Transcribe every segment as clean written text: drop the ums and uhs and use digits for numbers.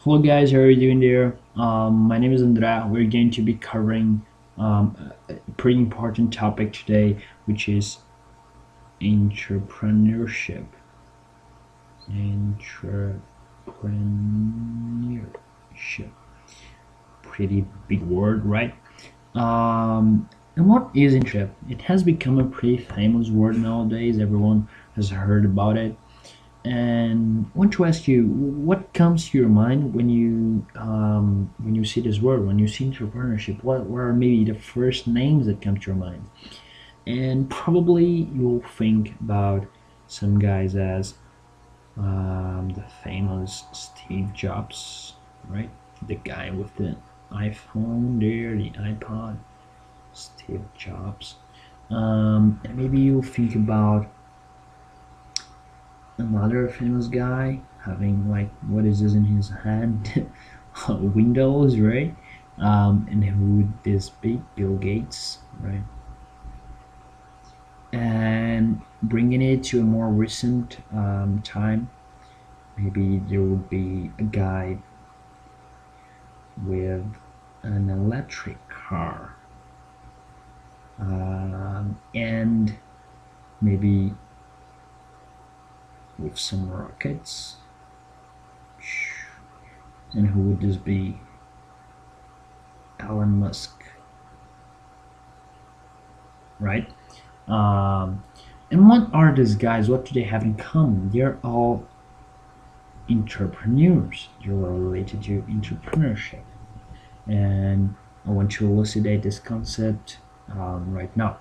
Hello guys, how are you doing there? My name is Andra. We're going to be covering a pretty important topic today, which is entrepreneurship. Entrepreneurship. Pretty big word, right? And what is entrepreneurship? It has become a pretty famous word nowadays. Everyone has heard about it. And I want to ask you, what comes to your mind when you see this word, when you see entrepreneurship? What are maybe the first names that come to your mind? And probably you'll think about some guys as the famous Steve Jobs, right? The guy with the iPhone there, the iPod, Steve Jobs. And maybe you'll think about another famous guy having like what is this in his hand? Windows, right? And who would this be? Bill Gates, right? And bringing it to a more recent time, maybe there would be a guy with an electric car, and maybe with some rockets. And who would this be? Elon Musk, right? Um, and what are these guys? What do they have in common? They're all entrepreneurs. They're all related to entrepreneurship. And I want to elucidate this concept right now.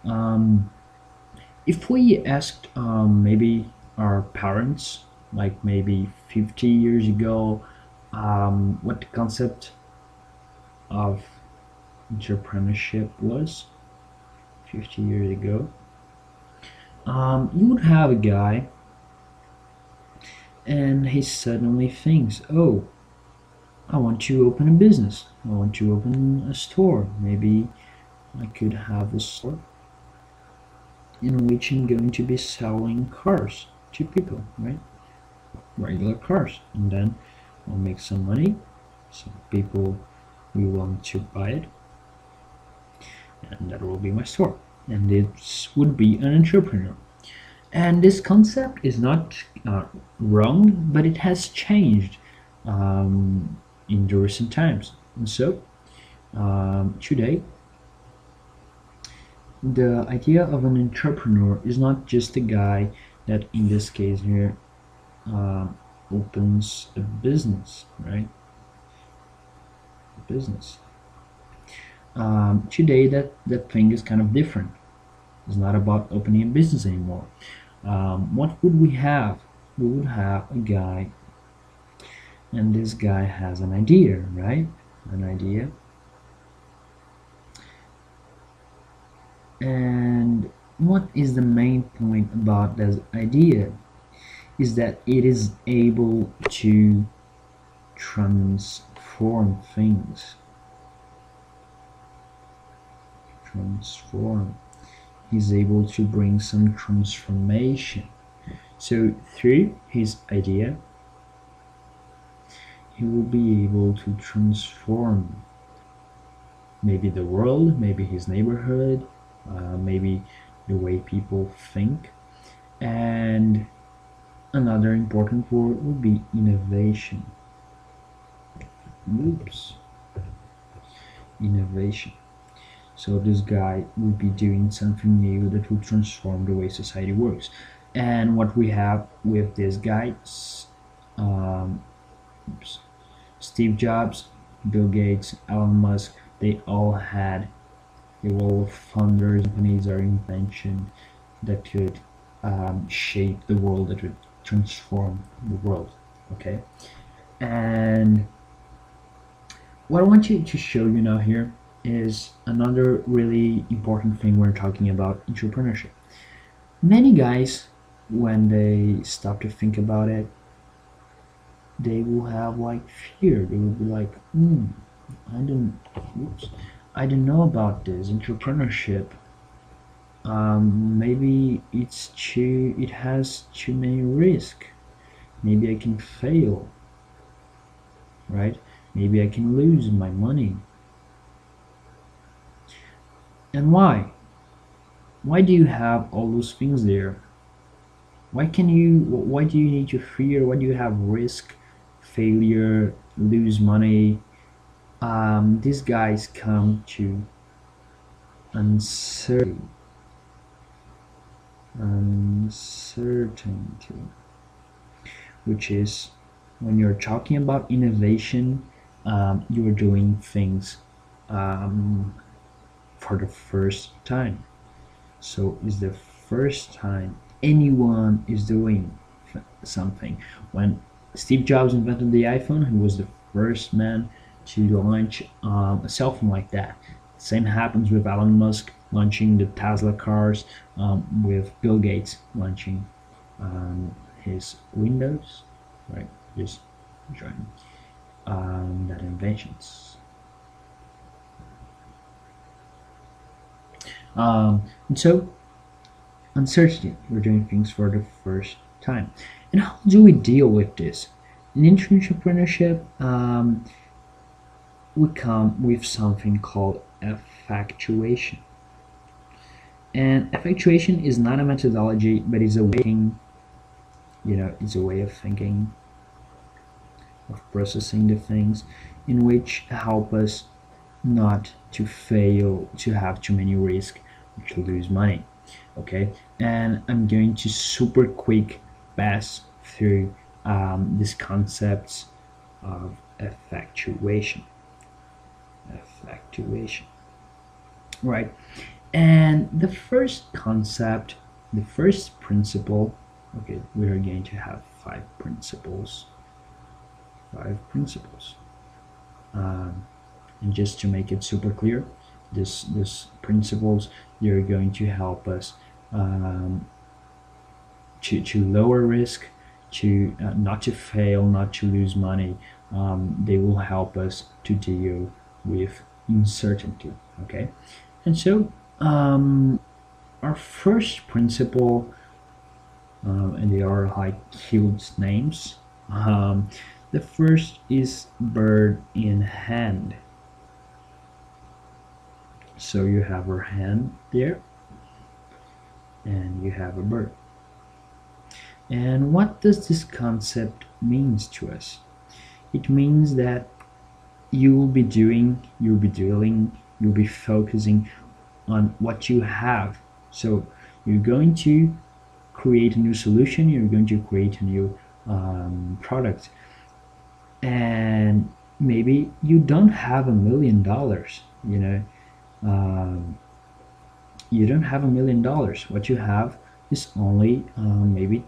Um, if we asked maybe our parents, like maybe 50 years ago, what the concept of entrepreneurship was 50 years ago, you would have a guy and he suddenly thinks, oh, I want to open a business. I want to open a store. Maybe I could have a store in which I'm going to be selling cars to people, right? Regular cars. And then I'll make some money. Some people will want to buy it. And that will be my store. And this would be an entrepreneur. And this concept is not wrong, but it has changed in the recent times. And so today, the idea of an entrepreneur is not just a guy that, in this case here, opens a business, right? A business. Today, that thing is kind of different. It's not about opening a business anymore. What would we have? We would have a guy, and this guy has an idea, right? An idea. And what is the main point about this idea? Is that it is able to transform things. Transform. He's able to bring some transformation. So through his idea, he will be able to transform maybe the world, maybe his neighborhood, maybe the way people think. And another important word would be innovation. Oops. Innovation. So this guy will be doing something new that will transform the way society works. And what we have with this guy, um, Steve Jobs, Bill Gates, Elon Musk, they all were all founders, companies or invention that could shape the world, that would transform the world. Okay, and what I want you to show you now here is another really important thing when we're talking about entrepreneurship. Many guys, when they stop to think about it, they will have like fear. They will be like, I don't, oops, I don't know about this entrepreneurship. Maybe it has too many risks. Maybe I can fail. right? Maybe I can lose my money. And why? Why do you have all those things there? Why do you need to fear? Why do you have risk, failure, lose money? These guys come to uncertainty, uncertainty, which is when you're talking about innovation, you're doing things um, for the first time. So it's the first time anyone is doing something. When Steve Jobs invented the iPhone, he was the first man to launch a cell phone like that. Same happens with Elon Musk launching the Tesla cars, with Bill Gates launching his Windows, right? Just join that inventions. And so uncertainty, we're doing things for the first time. And how do we deal with this? In entrepreneurship, we come with something called effectuation. And effectuation is not a methodology, but it's a way, it's a way of thinking, of processing the things, in which help us not to fail, to have too many risks, to lose money. Okay, and I'm going to super quick pass through these concepts of effectuation. Effectuation, right? And the first concept, the first principle. Okay, we are going to have five principles. And just to make it super clear, this principles, they're going to help us to lower risk, to not to fail, not to lose money. They will help us to deal with uncertainty. Okay, and so our first principle, and they are like huge names. The first is bird in hand. So you have our hand there, and you have a bird. And what does this concept means to us? It means that you'll be focusing on what you have. So you're going to create a new solution, you're going to create a new product, and maybe you don't have $1 million, you don't have $1 million. What you have is only maybe,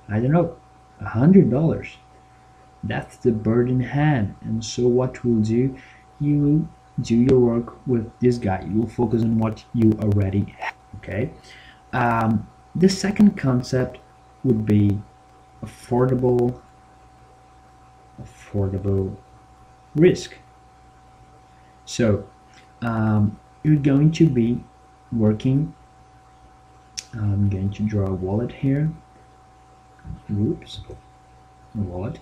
I don't know, $100. That's the bird in hand. And so what we'll do, you do your work with this guy. You will focus on what you already have. Okay. The second concept would be affordable risk. So you're going to be working. I'm going to draw a wallet here. Oops, a wallet,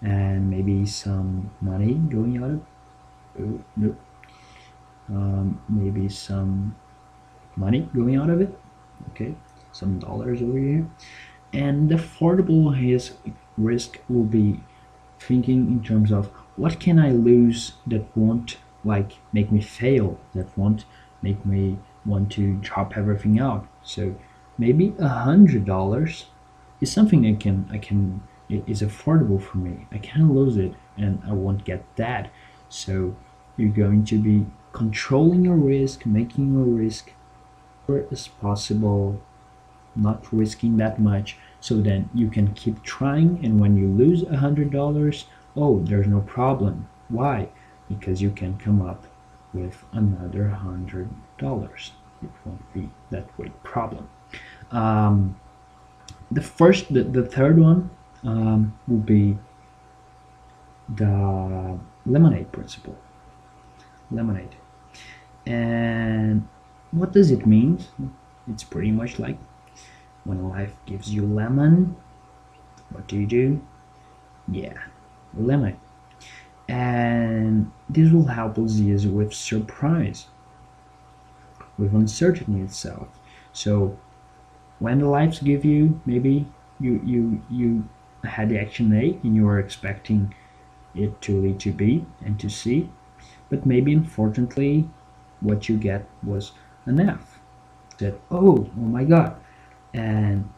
and maybe some money going out of. Oh, nope. Maybe some money going out of it. Okay, some dollars over here. And the affordable risk will be thinking in terms of what can I lose that won't like make me fail, that won't make me want to drop everything out. So maybe $100 is something it is affordable for me. I can't lose it and I won't get that. So you're going to be controlling your risk, making your risk as possible, not risking that much, so then you can keep trying, and when you lose $100, oh, there's no problem. Why? Because you can come up with another $100. It won't be that great problem. The third one will be the lemonade principle. Lemonade. And what does it mean? It's pretty much like when life gives you lemon, what do? Yeah, lemon. And this will help us use with surprise, with uncertainty itself. So when the lives give you, maybe you had the action A and you were expecting it to lead to B and to C, but maybe unfortunately what you get was an F. That, oh my god. And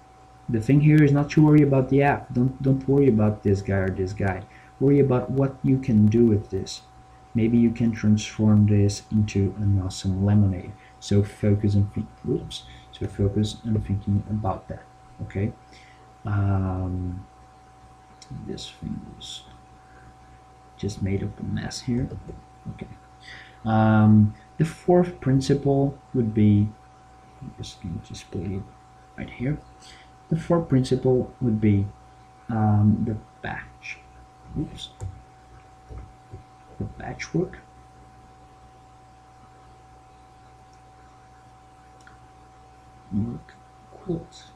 the thing here is not to worry about the F. Don't worry about this guy or this guy. Worry about what you can do with this. Maybe you can transform this into an awesome lemonade. So focus on thinking about that. Okay. This thing was just made up a mess here. Okay. The fourth principle would be, I'm just going to split it right here. The fourth principle would be the batch. Oops. The patchwork. Work quilts.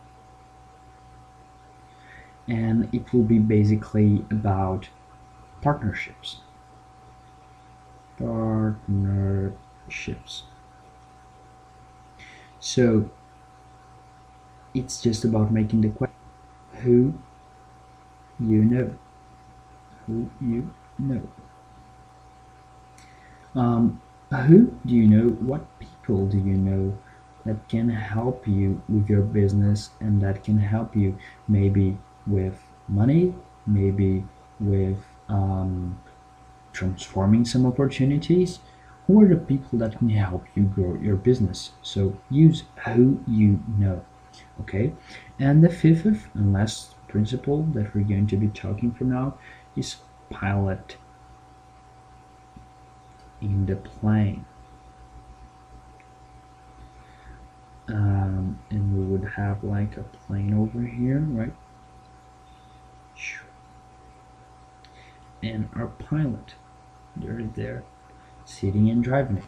And it will be basically about partnerships. Partnerships. So it's just about making the question who you know. Who you know. Who do you know? What people do you know that can help you with your business and that can help you maybe with money, maybe with transforming some opportunities? Who are the people that can help you grow your business? So use who you know. Okay, and the fifth and last principle that we're going to be talking from now is pilot in the plane. And we would have like a plane over here, right? And our pilot, they're there sitting and driving it.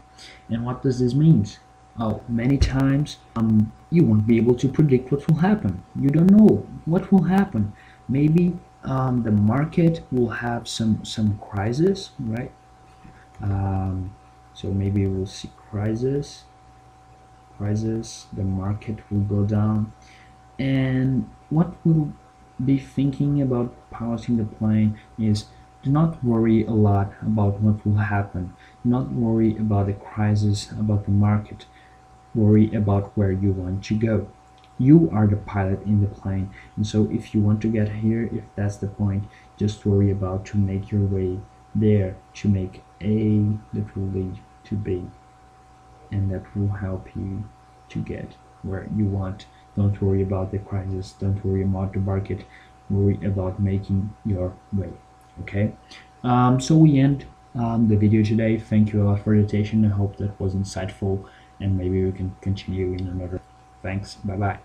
And what does this mean? Oh, many times you won't be able to predict what will happen. You don't know what will happen. Maybe the market will have some crisis, right? So maybe we'll see crisis, the market will go down. And what we'll be thinking about piloting the plane is, do not worry a lot about what will happen. Do not worry about the crisis, about the market. Worry about where you want to go. You are the pilot in the plane, and so if you want to get here, if that's the point, just worry about to make your way there, to make A that will lead to B, and that will help you to get where you want. Don't worry about the crisis, don't worry about the market, worry about making your way. Okay, so we end the video today. Thank you a lot for your attention. I hope that was insightful, and maybe we can continue in another. Thanks, bye bye.